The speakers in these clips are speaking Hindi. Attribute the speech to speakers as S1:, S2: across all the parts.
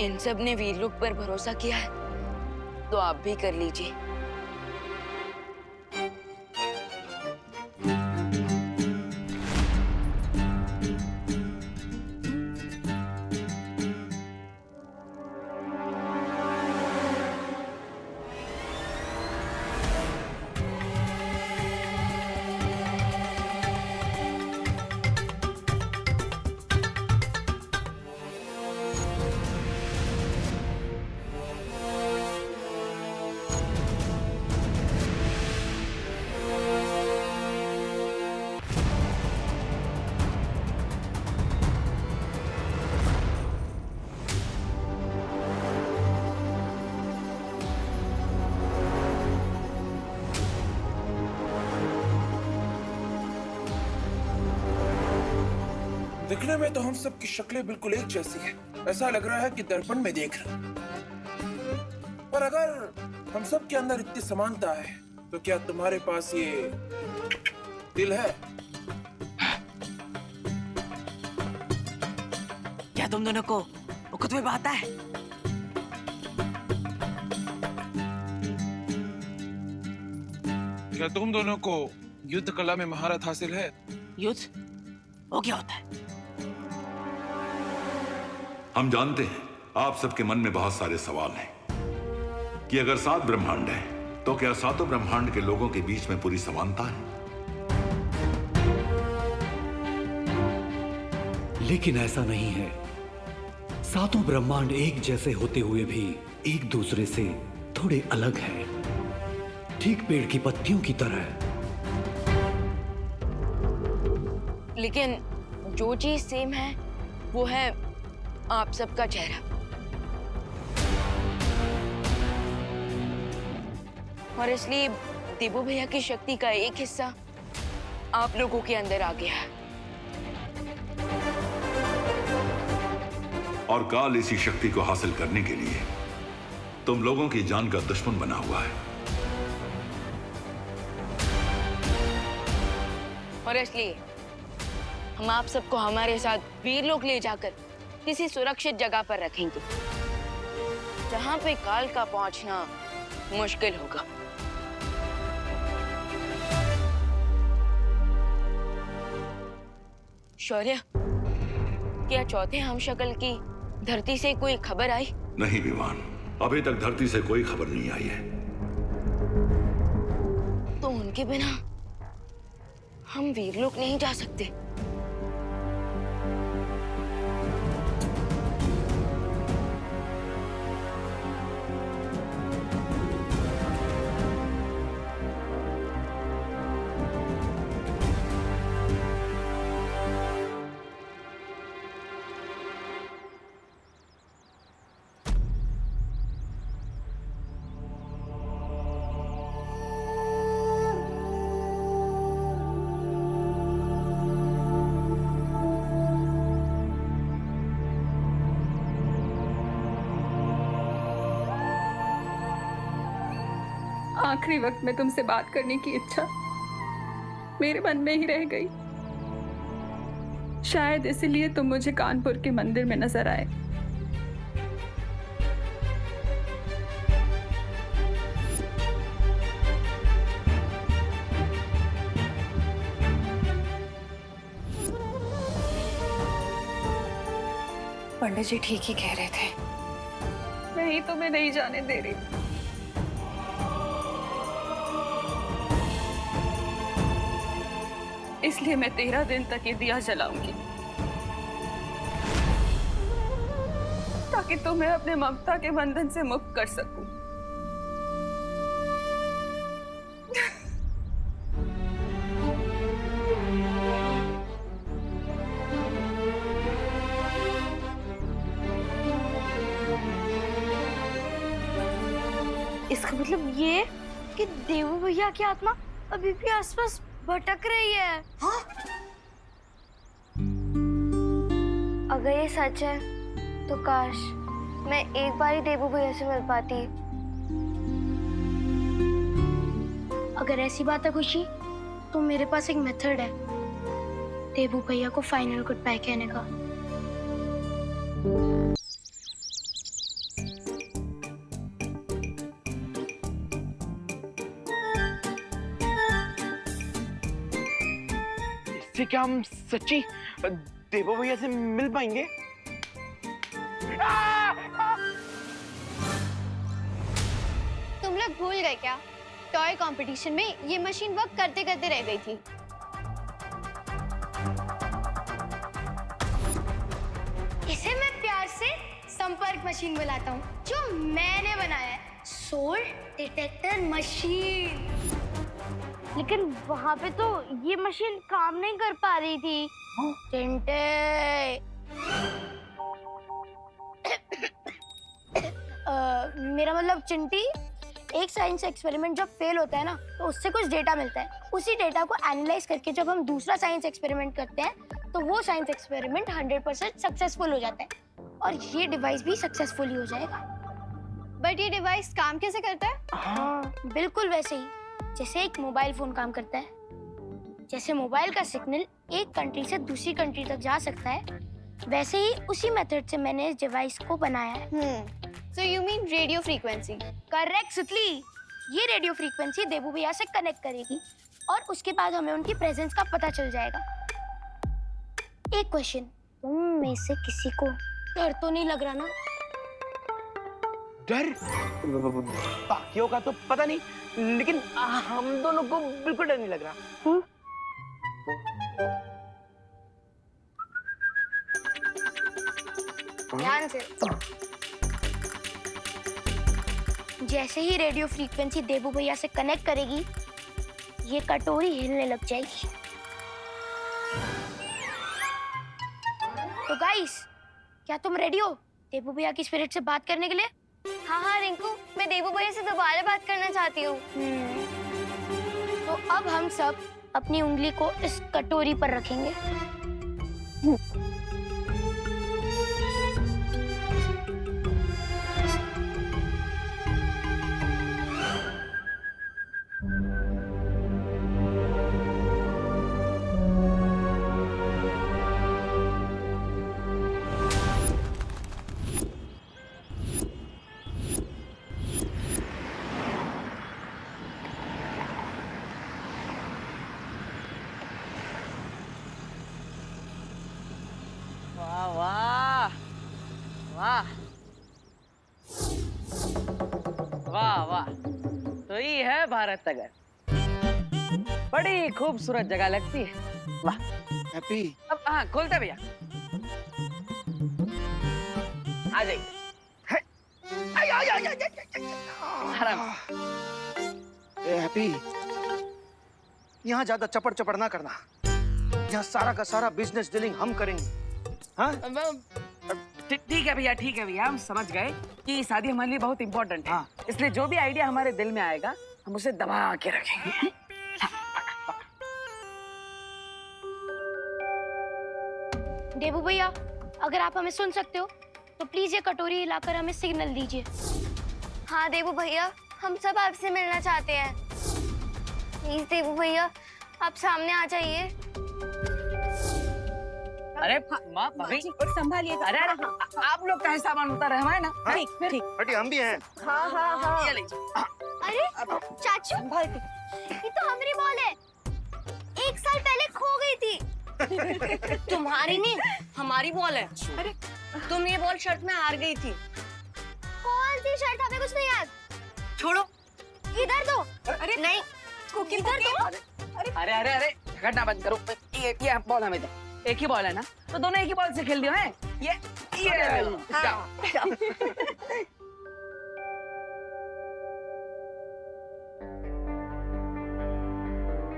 S1: इन सब ने वीरलोक पर भरोसा किया है, तो आप भी कर लीजिए।
S2: दिखने में तो हम सब की शक्लें बिल्कुल एक जैसी है। ऐसा लग रहा है कि दर्पण में देख रहे हैं। पर अगर हम सब के अंदर इतनी समानता है, तो क्या तुम्हारे पास ये दिल है?
S3: क्या तुम दोनों को खुद में बात है?
S2: क्या तुम दोनों को युद्ध कला में महारत हासिल है?
S3: युद्ध वो क्या होता है?
S4: हम जानते हैं आप सबके मन में बहुत सारे सवाल हैं कि अगर 7 ब्रह्मांड हैं, तो क्या सातों ब्रह्मांड के लोगों के बीच में पूरी समानता है?
S5: लेकिन ऐसा नहीं है। सातों ब्रह्मांड एक जैसे होते हुए भी एक दूसरे से थोड़े अलग हैं, ठीक पेड़ की पत्तियों की तरह।
S1: लेकिन जो चीज सेम है वो है आप सबका चेहरा। और इसलिए देवू भैया की शक्ति का एक हिस्सा आप लोगों के अंदर आ गया है।
S4: और काल इसी शक्ति को हासिल करने के लिए तुम लोगों की जान का दुश्मन बना हुआ है।
S1: और इसलिए हम आप सबको हमारे साथ वीरलोक ले जाकर किसी सुरक्षित जगह पर रखेंगे, जहां पे काल का पहुंचना मुश्किल होगा। शौर्य, क्या चौथे हमशक्ल की धरती से कोई खबर आई?
S4: नहीं विमान, अभी तक धरती से कोई खबर नहीं आई है।
S1: तो उनके बिना हम वीरलोक नहीं जा सकते।
S6: आखिरी वक्त में तुमसे बात करने की इच्छा मेरे मन में ही रह गई। शायद इसलिए तुम मुझे कानपुर के मंदिर में नजर आए।
S7: पंडित जी ठीक ही कह रहे थे।
S6: मैं ही तुम्हें नहीं जाने दे रही। इसलिए मैं 13 दिन तक ये दिया जलाऊंगी, ताकि तुम्हें अपने ममता के बंधन से मुक्त कर सकूं।
S7: इसका मतलब ये कि देवू भैया की आत्मा अभी भी आसपास भटक रही है। हाँ? अगर ये सच है तो काश मैं एक बार ही देवू भैया से मिल पाती। अगर ऐसी बात है खुशी, तो मेरे पास एक मेथड है देवू भैया को फाइनल गुड बाय कहने का।
S8: इससे क्या हम सच्ची देवो भैया से मिल पाएंगे?
S7: तुम लोग भूल गए क्या? टॉय कंपटीशन में ये मशीन वर्क करते करते रह गई थी। इसे मैं प्यार से संपर्क मशीन बुलाता हूँ, जो मैंने बनाया है, सोल डिटेक्टर मशीन। लेकिन वहाँ पे तो ये मशीन काम नहीं कर पा रही थी। चिंटे, मेरा मतलब चिंटी, एक साइंस एक्सपेरिमेंट जब फेल होता है ना, तो उससे कुछ डेटा मिलता है। उसी डेटा को एनालाइज करके जब हम दूसरा साइंस एक्सपेरिमेंट करते हैं, तो वो साइंस एक्सपेरिमेंट 100% सक्सेसफुल हो जाता है और ये डिवाइस भी सक्सेसफुल हो जाएगा। बट ये डिवाइस काम कैसे करता है? हाँ, बिल्कुल वैसे ही जैसे एक मोबाइल फोन काम करता है। जैसे मोबाइल का सिग्नल एक कंट्री से दूसरी कंट्री तक जा सकता है, वैसे ही उसी मेथड से मैंने इस डिवाइस को बनाया है। So you mean radio frequency? Correct सुतली। ये रेडियो फ्रीक्वेंसी देवू भैया से कनेक्ट करेगी और उसके बाद हमें उनकी प्रेजेंस का पता चल जाएगा। एक क्वेश्चन, तुम में से किसी को डर तो नहीं लग रहा ना?
S8: डर? बाकियों का तो पता नहीं, लेकिन हम दोनों को बिल्कुल डर नहीं लग रहा।
S7: ध्यान से। जैसे ही रेडियो फ्रीक्वेंसी देवू भैया से कनेक्ट करेगी, ये कटोरी हिलने लग जाएगी। तो गाइस, क्या तुम रेडी हो देवू भैया की स्पिरिट से बात करने के लिए? हाँ हाँ रिंकू, मैं देवू भैया से दोबारा बात करना चाहती हूँ। तो अब हम सब अपनी उंगली को इस कटोरी पर रखेंगे।
S3: वाह वाह वाह वाह, तो ये है भारत नगर। बड़ी खूबसूरत जगह लगती है। वाह
S8: हैप्पी।
S3: अब हाँ खोलते भैया, आ जाइए। आराम।
S9: हैप्पी, यहाँ ज्यादा चपड़ चपड़ ना करना। यहाँ सारा का सारा बिजनेस डीलिंग हम करेंगे। हाँ?
S3: ठीक है भैया, ठीक है भैया, हम समझ गए कि शादी हमारे लिए बहुत इंपॉर्टेंट है।
S9: हाँ।
S3: इसलिए जो भी आइडिया हमारे दिल में आएगा, हम उसे दबा के रखेंगे।
S7: देवू भैया, अगर आप हमें सुन सकते हो तो प्लीज ये कटोरी हिलाकर हमें सिग्नल दीजिए। हाँ देवू भैया, हम सब आपसे मिलना चाहते हैं। प्लीज देवू भैया, आप सामने आ जाइए।
S3: अरे माँ भाभी संभालिए। अरे आप लोग का सामान उतार है ना? ठीक ठीक।
S9: बेटी हम भी हैं।
S7: हाँ हाँ हाँ।
S3: ये लीजिए।
S7: अरे चाचू, ये तो हमारी बॉल है। 1 साल पहले खो गई थी।
S1: तुम्हारी नहीं, हमारी बॉल है। अरे तुम ये बॉल शर्ट में हार गई थी।
S7: कौन सी शर्ट? हमें कुछ नहीं याद।
S1: छोड़ो।
S7: इधर दो।
S1: अरे नहीं,
S7: इधर दो।
S3: अरे अरे अरे झगड़ना बंद करो। ये बॉल हमें दो। एक ही बॉल है ना, तो दोनों एक ही बॉल से खेल दियो हैं। ये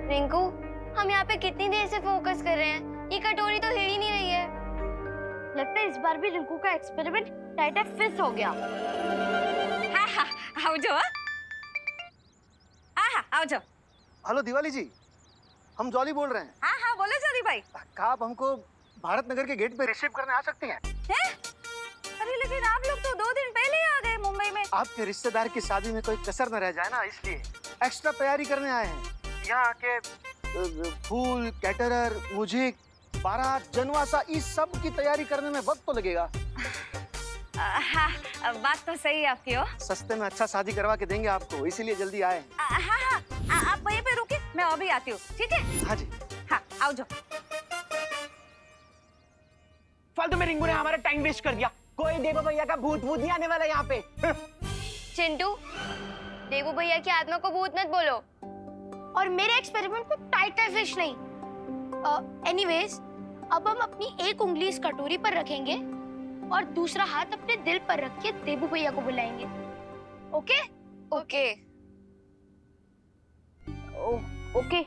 S7: रिंकू, हम यहाँ पे कितनी देर से फोकस कर रहे हैं, ये कटोरी तो हिल ही नहीं रही है। लगता है इस बार भी रिंकू का एक्सपेरिमेंट टाइट फिक्स हो गया।
S6: हाँ हाँ, आओ जाओ। हाँ हाँ, आओ जाओ।
S9: हेलो दिवाली जी, हम जॉली बोल रहे हैं।
S6: हाँ हाँ, बोलो जल्दी भाई।
S9: क्या आप हमको भारत नगर के गेट पे रिसीव करने आ सकती हैं?
S6: अरे लेकिन आप लोग तो 2 दिन पहले ही आ गए मुंबई में।
S9: आपके रिश्तेदार की शादी में कोई कसर न रह जाए ना, इसलिए एक्स्ट्रा तैयारी करने आए हैं। यहाँ आके फूल, कैटरर, म्यूजिक, बारात, जनवासा, इस सब की तैयारी करने में वक्त तो लगेगा।
S6: हाँ, बात तो सही है आपकी। हो
S9: सस्ते में अच्छा शादी करवा के देंगे आपको, इसीलिए जल्दी आए।
S6: हाँ हाँ, आप वहीं पे रुके, मैं अभी आती हूँ। ठीक है?
S9: हाँ जी।
S6: हाँ, आओ जाओ।
S8: फालतू में रिंकू ने हमारा टाइम वेस्ट कर दिया। कोई देवो भैया का भूत भूत नहीं आने वाला यहाँ पे।
S7: चिंटू, देवू भैया की आत्मा को भूत मत बोलो, और मेरे एक्सपेरिमेंट को टाइटर फिश नहीं। एनीवेज, अब हम अपनी एक उंगली इस कटोरी पर रखेंगे और दूसरा हाथ अपने दिल पर रख के देवू भैया को बुलाएंगे। ओके?
S1: ओके।
S7: ओके।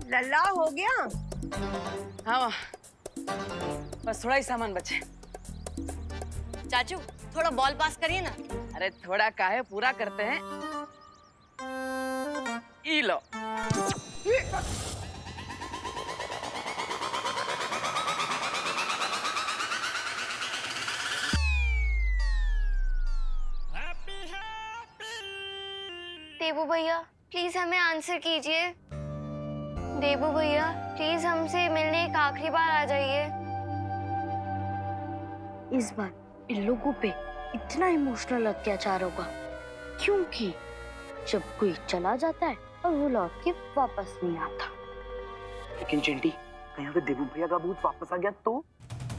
S10: लल्ला हो गया?
S3: हाँ, बस थोड़ा ही सामान बचे।
S1: चाचू, थोड़ा बॉल पास करिए ना।
S3: अरे थोड़ा काहे, पूरा करते हैं। ई लो।
S7: देवू भैया, प्लीज हमें आंसर कीजिए। देवू भैया, प्लीज हमसे मिलने एक आखिरी बार आ जाइए। इस बार इन लोगों पे इतना इमोशनल अत्याचार होगा क्योंकि जब कोई चला जाता है और वो लौट के वापस नहीं आता।
S8: लेकिन चिंटी, कहीं अगर देवू भैया का भूत वापस आ गया तो?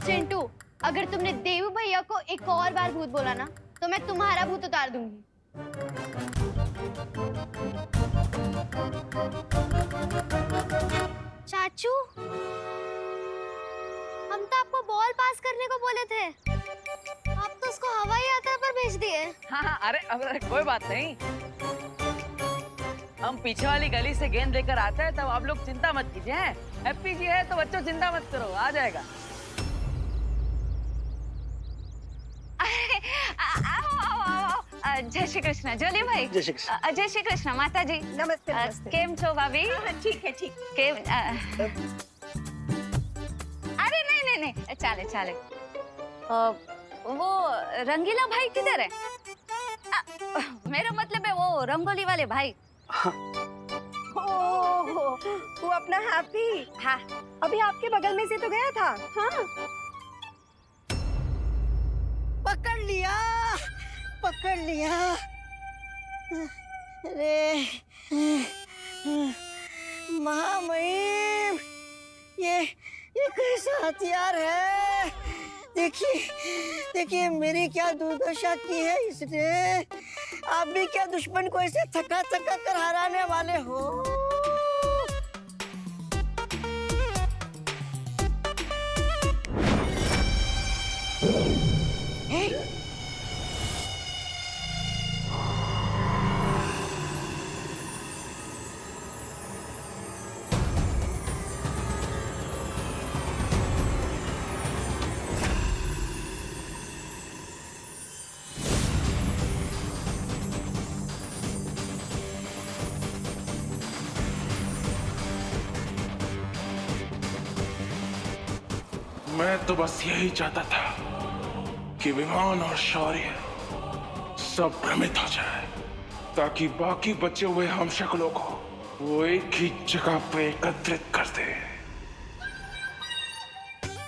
S7: चिंटू, अगर तुमने देवू भैया को एक और बार भूत बोला ना तो मैं तुम्हारा भूत उतार दूंगी। चाचू, हम तो आपको बॉल पास करने को बोले थे, आप तो उसको हवाई यात्रा पर भेज दिए।
S3: हाँ, अरे कोई बात नहीं। हम पीछे वाली गली से गेंद लेकर आते हैं, तब आप लोग चिंता मत कीजिए। हैप्पी जी है तो बच्चों चिंता मत करो, आ जाएगा।
S1: जय श्री कृष्ण जोली भाई।
S8: जय श्री कृष्ण।
S1: जय श्री कृष्ण माता जी।
S10: नमस्ते नमस्ते।
S1: केम छो भाभी?
S10: ठीक है ठीक।
S1: केम अरे नहीं नहीं नहीं, चाले चाले। वो रंगीला भाई किधर है? मेरा मतलब है वो रंगोली वाले भाई।
S10: ओह, वो अपना हैप्पी।
S1: हाँ,
S10: अभी आपके बगल में से तो गया था। हाँ,
S11: पकड़ लिया, पकड़ लिया। अरे महामहिम, ये कैसा हथियार है? देखिए देखिए मेरी क्या दुर्दशा की है इसने। आप भी क्या दुश्मन को ऐसे थका थका कर हराने वाले हो?
S2: मैं तो बस यही चाहता था कि विमान और शौर्य सब भ्रमित हो जाए, ताकि बाकी बचे हुए हम शक्लों को वो एक ही जगह पे एकत्रित कर दे।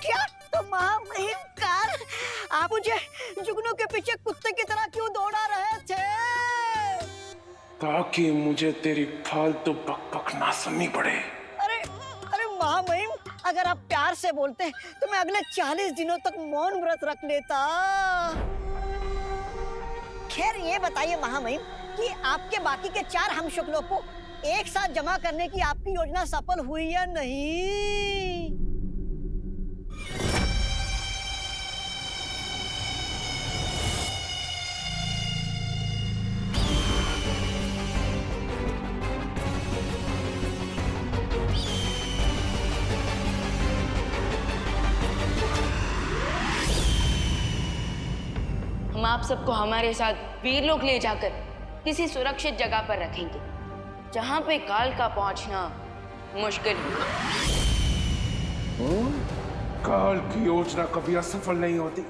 S11: क्या तो महामहिम कार, आप मुझे जुगनू के पीछे कुत्ते की तरह क्यों दौड़ा रहे थे?
S2: ताकि मुझे तेरी फालतू बकबक ना सुननी पड़े।
S11: अरे अरे महामहिम, अगर आप प्यार से बोलते तो मैं अगले 40 दिनों तक मौन व्रत रख लेता। खैर ये बताइए महामहिम कि आपके बाकी के 4 हमशक्लों को एक साथ जमा करने की आपकी योजना सफल हुई या नहीं?
S1: हम आप सबको हमारे साथ वीरलोक ले जाकर किसी सुरक्षित जगह पर रखेंगे, जहां पे काल का पहुंचना मुश्किल होगा।
S2: काल की योजना कभी असफल नहीं होती,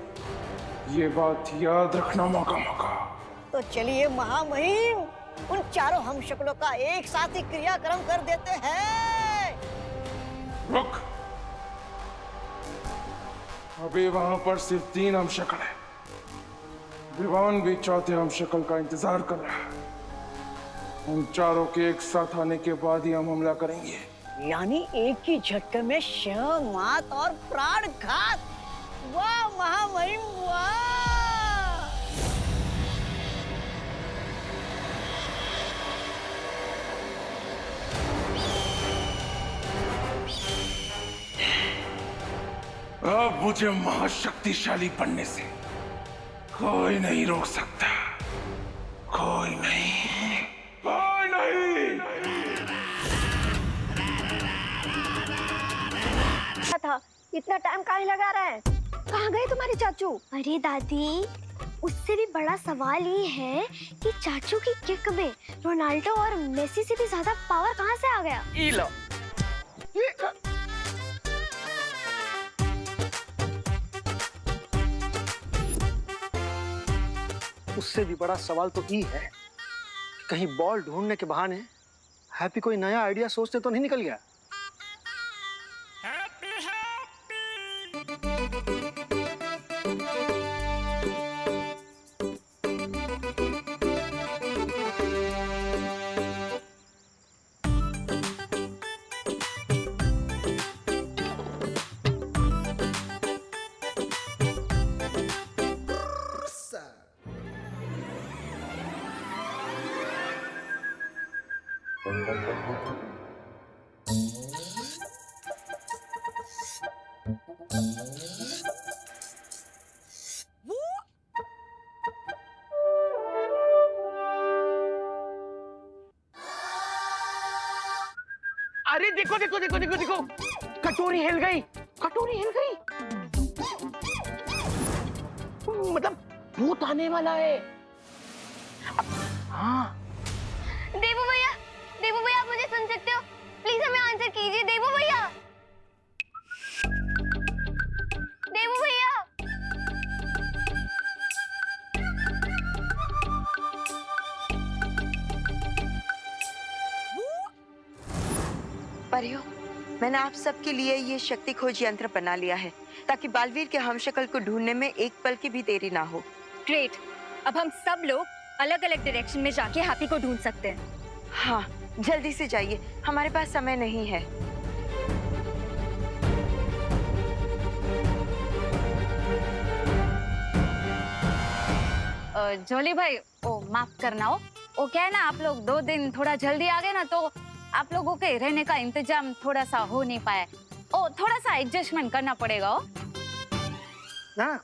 S2: ये बात याद रखना। मौका
S11: तो चलिए महामहिम, उन 4 हमशक्लों का एक साथ ही क्रियाक्रम कर देते हैं।
S2: रुक, अभी वहां पर सिर्फ 3 हमशक्ल है। विवान भी चौथे हम शक्ल का इंतजार कर रहा है। उन चारों के एक साथ आने के बाद ही हम हमला करेंगे।
S11: यानी एक ही झटके में शिव, मात और प्राण घात। वाह महामहिम वाह!
S2: अब मुझे महाशक्तिशाली बनने से कोई नहीं रोक सकता। कोई नहीं, कोई नहीं।
S10: था इतना टाइम काहे लगा रहा है? कहाँ गए तुम्हारे चाचू?
S7: अरे दादी, उससे भी बड़ा सवाल ये है कि चाचू की किक में रोनाल्डो और मेसी से भी ज्यादा पावर कहाँ से आ गया?
S8: ई लो।
S9: उससे भी बड़ा सवाल तो ये है कि कहीं बॉल ढूंढने के बहाने हैप्पी कोई नया आइडिया सोचते तो नहीं निकल गया।
S8: अरे देखो देखो देखो देखो देखो, कटोरी हिल गई, कटोरी हिल गई। मतलब भूत आने वाला है। हाँ
S7: देवू भैया, आप मुझे सुन सकते हो? प्लीज हमें आंसर कीजिए देवू भैया। देवू भैया।
S12: परियों, मैंने आप सबके लिए ये शक्ति खोज यंत्र बना लिया है ताकि बालवीर के हमशक्ल को ढूंढने में एक पल की भी देरी ना हो।
S10: ग्रेट, अब हम सब लोग अलग अलग डायरेक्शन में जाके हैप्पी को ढूंढ सकते हैं।
S12: हाँ, जल्दी से जाइए, हमारे पास समय नहीं है।
S13: जोली भाई, ओ माफ करना हो, वो क्या है ना, आप लोग 2 दिन थोड़ा जल्दी आ गए ना, तो आप लोगों के रहने का इंतजाम थोड़ा सा हो नहीं पाया। ओ थोड़ा सा एडजस्टमेंट करना पड़ेगा। हो
S9: ना,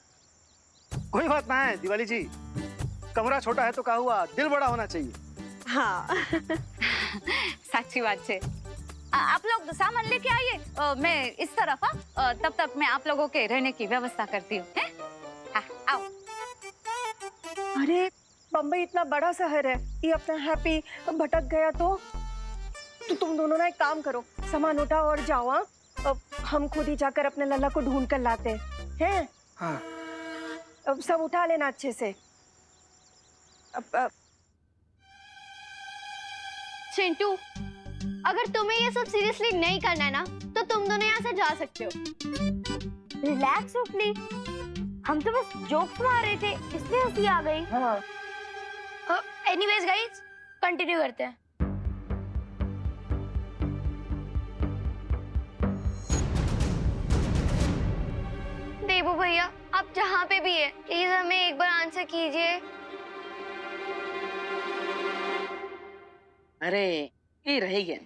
S9: कोई बात ना है दिवाली जी। कमरा छोटा है तो क्या हुआ, दिल बड़ा होना चाहिए।
S10: हाँ
S13: सच्ची बात है। आप लोग सामान लेके आइए, मैं इस तरफ। तब तक मैं आप लोगों के रहने की व्यवस्था करती हूँ। आओ।
S10: अरे बम्बई इतना बड़ा शहर है, ये अपना हैप्पी भटक गया तो तुम दोनों ना एक काम करो, सामान उठाओ और जाओ। हाँ, अब हम खुद ही जाकर अपने लल्ला को ढूंढ कर लाते हैं।
S9: हाँ।
S10: अब सब उठा लेना अच्छे से। अब
S7: चिंटू, अगर तुम्हें ये सब सीरियसली नहीं करना है ना, तो तुम दोनों यहाँ से जा सकते हो। रिलैक्स ओकली, हम तो बस जोक्स मार रहे थे, इसलिए हंसी आ गई।
S10: हाँ।
S7: एनीवेज गाइस, कंटिन्यू करते हैं। देवू भैया, आप जहाँ पे भी है, प्लीज हमें एक बार आंसर कीजिए।
S3: अरे ये रही गया।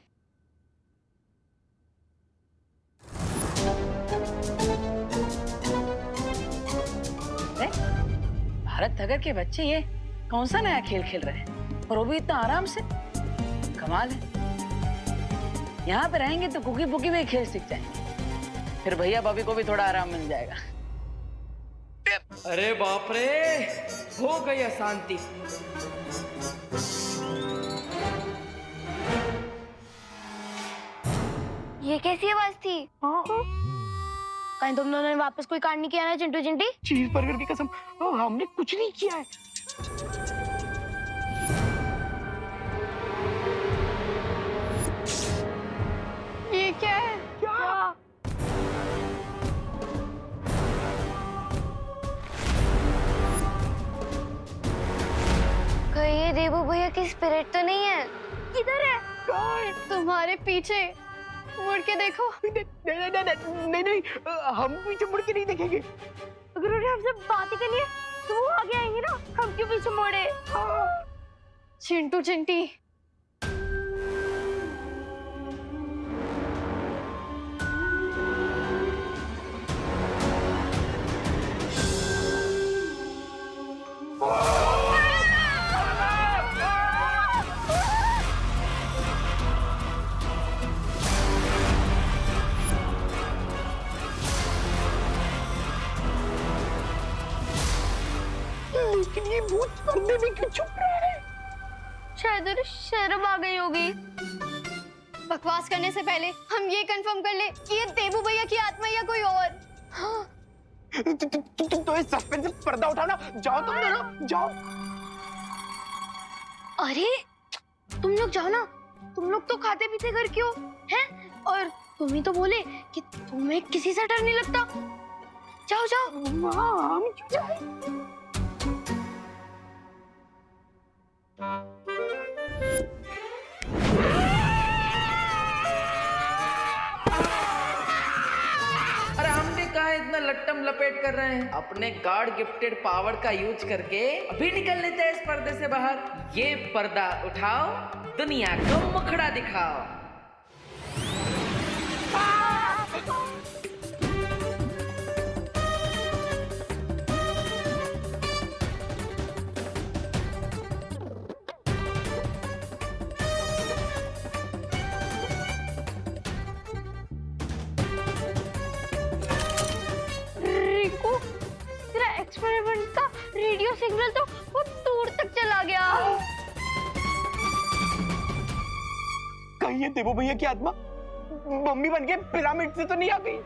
S3: भारत नगर के बच्चे ये कौन सा नया खेल खेल रहे हैं, और वो भी इतना आराम से। कमाल है। यहाँ पे रहेंगे तो कुकी पुकी में खेल सीख जाएंगे, फिर भैया भाभी को भी थोड़ा आराम मिल जाएगा।
S14: अरे बाप रे, हो गई अशांति।
S7: ये कैसी आवाज थी? कहीं तुम दोनों ने वापस कोई कांड नहीं किया ना चिंटू चिंटी?
S8: चीज बर्गर की कसम, हमने कुछ नहीं किया है।
S7: ये क्या है? क्या? की स्पिरिट तो नहीं है? किधर है? तुम्हारे पीछे। मुड़ के देखो।
S8: नहीं, हम पीछे मुड़ के नहीं देखेंगे।
S7: अगर उन्होंने हमसे बात ही करनी है तो वो आगे आएंगे ना, हम क्यों पीछे मुड़े? चिंटू चिंटी,
S8: लेकिन ये भूत अंदर में क्यों छुप रहा है?
S7: शायद उन्हें शर्म आ गई होगी। बकवास करने से पहले हम ये कंफर्म कर ले कि ये देबू भैया की आत्मा या कोई और। हाँ।
S8: तो इस सस्पेंस से पर्दा उठाओ ना। जाओ तुम दोनों, जाओ।
S7: अरे तुम लोग जाओ ना, तुम लोग तो खाते पीते घर क्यों हैं? और तुम ही तो बोले कि तुम्हें किसी से डर नहीं लगता। जाओ जाओ।
S8: हम क्यों जाएं?
S14: अरे हम भी कहा इतना लट्टम लपेट कर रहे हैं? अपने गॉड गिफ्टेड पावर का यूज करके अभी निकल लेते हैं इस पर्दे से बाहर। ये पर्दा उठाओ, दुनिया को मुखड़ा दिखाओ।
S7: रिंकू, तेरा एक्सपेरिमेंट का रेडियो सिग्नल तो बहुत दूर तक चला गया।
S8: कहीं ये देवो भैया की आत्मा मम्मी बन के पिरामिड से तो नहीं आ गई?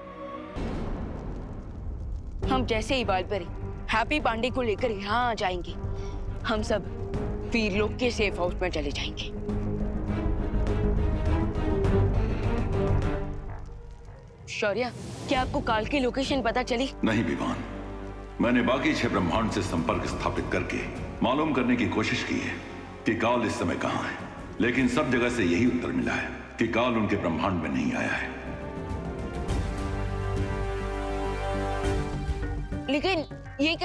S1: हम जैसे ही बालपरी हैप्पी पांडे को लेकर यहाँ आ जाएंगे, हम सब वीरलोक के सेफ हाउस में चले जाएंगे। शौर्य, क्या आपको काल की लोकेशन पता चली?
S4: नहीं विमान, मैंने बाकी 6 ब्रह्मांड से संपर्क स्थापित करके मालूम करने की कोशिश की है कि काल इस समय कहाँ है, लेकिन सब जगह से यही उत्तर मिला है कि काल उनके ब्रह्मांड में नहीं आया है।
S1: लेकिन ये कैसे